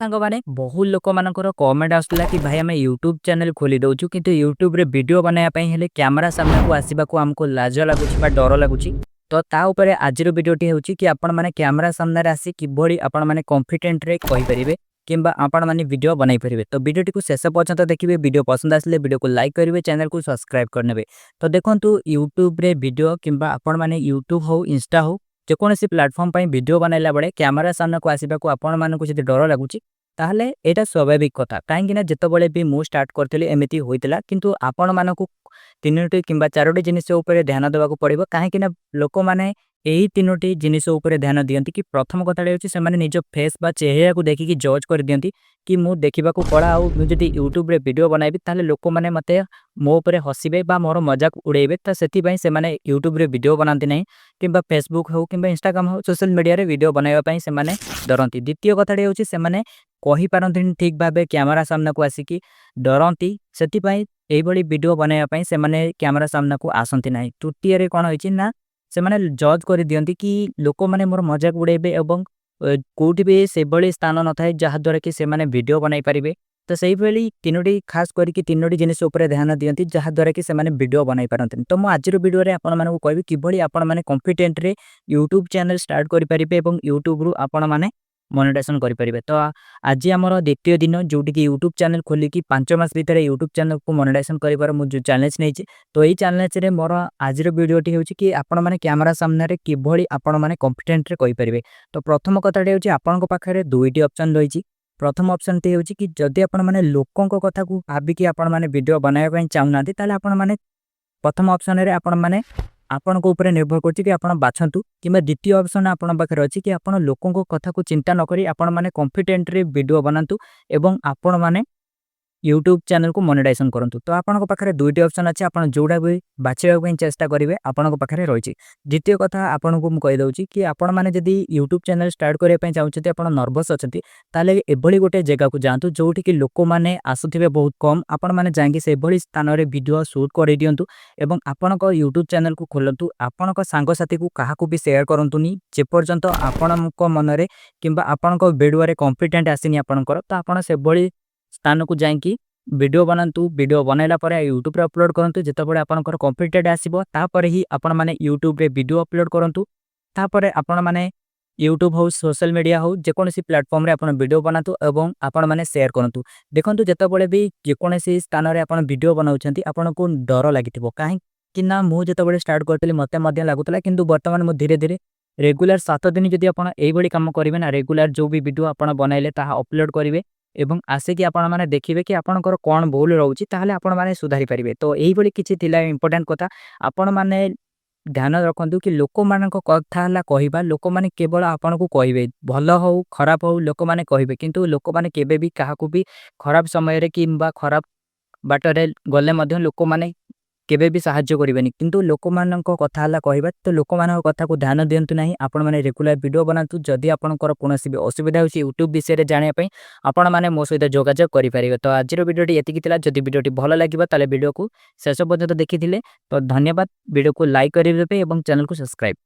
सांग माने बहुत लोक मानकर कमेंट आसला कि भाई आम यूट्यूब चैनल खोली दउछु किंतु यूट्यूब रे वीडियो बनाया पई हेले कैमरा सामने को आसीबा को हमको लाज लागुछि बा डर लागुछि। तो ता ऊपर आजिर वीडियोटी होछि कि आपण माने कैमरा सामने रे आसी किभଳି आपण माने कॉन्फिडेंट रे कहि परिबे किंबा आपण माने वीडियो बनाई परिबे। तो वीडियोटी को शेष पर्यंत देखिबे। वीडियो पसंद आसले वीडियो को लाइक करिवे, चैनल को सब्सक्राइब करनेबे। तो देखंतु यूट्यूब रे वीडियो किंबा आपण माने यूट्यूब हो इंस्टा हो जेकोसी प्लाटफर्म पर वीडियो बनैला बेले कैमरा सामने को आसवा को आपण मानक जब डर लगुच ताहले एटा स्वाभाविक कथा कहीं जितेबाला भी मुझे स्टार्ट करी एमती होता किंतु आपण मानक तीनोटी किंबा चारोटी जिनिस ध्यान देवा पड़ो कहीं लोक मैंने यही तीनोटी जिनिस ध्यान दियंती कि प्रथम कथाटा होची से माने निज फेस बा चेहरा को देखिकी जज कर दियंती कि मु देखा कला आदि यूट्यूब रे वीडियो बनाइबी ताले लोक मैंने मते मो ऊपर हसबे बा मोर मजाक उड़ेबे। तो से माने यूट्यूब रे वीडियो बनाती नहीं किंबा फेसबुक हो कि इंस्टाग्राम हो सोशल मीडिया रे वीडियो बनाइबा से माने डरती। द्वितीय कथाटी होची से माने कहि पारंतिनी ठीक भाबे कैमरा सामने को आसिकी डरती से यही वीडियो बनाइबा से माने कैमरा सामने को आसंती नहीं। तृतीय रे कौन होइची ना से माने जज कर दियंती कि लोक मैंने मोर मजाक उड़ेबे एवं कोठी भी से भली स्थान न थाए जहाँ द्वारा कि से माने वीडियो बनाई पारिबे। तो सही भली तीनोटी खास करके तीनोटी जिनिस ऊपर ध्यान दियंती जहाँ द्वारा कि से माने वीडियो बनाई पारंतिनी। तो मु आजिर वीडियो रे आपण मानकु कहबी किभली आपण माने कॉन्फिडेंट रे यूट्यूब चैनल स्टार्ट करि परिबे एवं यूट्यूब रु आपण माने मोनेटाइजेशन करि परिबे। तो आज आमर द्वितीय दिन जोटी कि यूट्यूब चैनल खोलिकी 5 मास भीतर यूट्यूब चैनल को मोनेटाइजेशन करिवार मु जो चैलेंज नै तो यही चैलेंज रे मोर आजिर वीडियोटी होची कि आपण माने कैमरा सामने रे किभली आपण माने कॉन्फिडेंट रे कहि परिबे। तो प्रथम कथाटी होची आपण को पाखरे दुईटी ऑप्शन रहिची। प्रथम ऑप्शन टी होची कि जदि आपण माने लोकन को कथा को भाबी कि आपण माने वीडियो बनाया पई चाहुनाती ताले आपण माने प्रथम ऑप्शन रे आपण माने आपण को ऊपर निर्भर करछि कि आपण बाछंतु किबा द्वितीय ऑप्शन आपण पाखरे अछि कि आपण लोकन को कथा को चिंता न करी आपण माने कॉन्फिडेंट रे वीडियो बनांतु एवं आपण माने यूट्यूब चैनल को मोनेटाइजेशन करंतु। तो आपन पाखरे दुईटी ऑप्शन अच्छे आपन जोड़ा भी बाछिबा पई चेष्टा करिवे आपन पाखरे रहिछि। द्वितीय कथा आपन को कहि दउछि कि आपण माने जदि यूट्यूब चैनल स्टार्ट करिया पई चाहुछथि आपण नर्वस अछथि ताले एभली गोटे जगह को जांतु जोठी कि लोक माने आसुथिबे बहुत कम आपण माने जांगी से एभली स्थान रे वीडियो शूट करि दियंतु एवं आपन को यूट्यूब चैनल को खोलंतु। आपन को सांग साथी को काहा को भी शेयर करंतुनी जे पर्यंत आपन को मन रे किंबा आपन को वीडियो रे कॉन्फिडेंट आसीनी आपन को तो आपन से भली स्थान को जाइकी वीडियो बनातु। वीडियो बनैला परे यूट्यूब रे अपलोड करंतु। जेतेबेले आपनकर कॉन्फिडेंट आसीबो तापर ही आपण माने यूट्यूब रे वीडियो अपलोड करंतु। तापर आपण माने यूट्यूब हो सोशल मीडिया हो जेकोसी प्लेटफॉर्म रे आपण वीडियो बनातु एवं आपण माने शेयर करंतु। देखंतु जेतेबेले भी जेकोसी स्थान रे आपण वीडियो बनाउछंती आपण को डर लागिथिबो काहे कि ना मु जेतेबेले स्टार्ट करतली मते मध्य लागुतला किंतु वर्तमान मु धीरे धीरे रेगुलर 7 दिन जदि आपण एई बडी काम करिवे ना रेगुलर जो भी वीडियो आपण बनाइले ताहा अपलोड करिवे एवं आसे कि आपण माने देखिबे कि आपनकर कोन भूल रहउची ताहले आपण माने सुधारी परिबे। तो एही बडी किछि थिला इंपोर्टेंट कथा आपण माने ध्यान रखंतु कि लोक मानक कथा हला कहिबा लोक माने केवल आपण को कहिबे भल हो खराब हो लोक माने कहिबे किंतु लोक माने केबे भी काहा को भी खराब समय रे किंबा खराब बाटरे गले मध्य लोक माने केबे भी साहाय्य करिवेनी किंतु लोक मानक कथा हला कहिबा। तो लोक मानक कथा को ध्यान दियंतु नाही आपण माने रेगुलर वीडियो बनातु। जदि आपनकर कोनोसी भी असुविधा होची यूट्यूब विषय रे जानिया पई आपण माने मो सहित जोगाजोग करि परिबे। तो आजिर वीडियोटी एतिकी थिला। जदि वीडियोटी भलो लागिबा ताले वीडियो को शेष पर्यंत देखिथिले तो धन्यवाद। वीडियो को लाइक करिबे एवं चैनल को सब्सक्राइब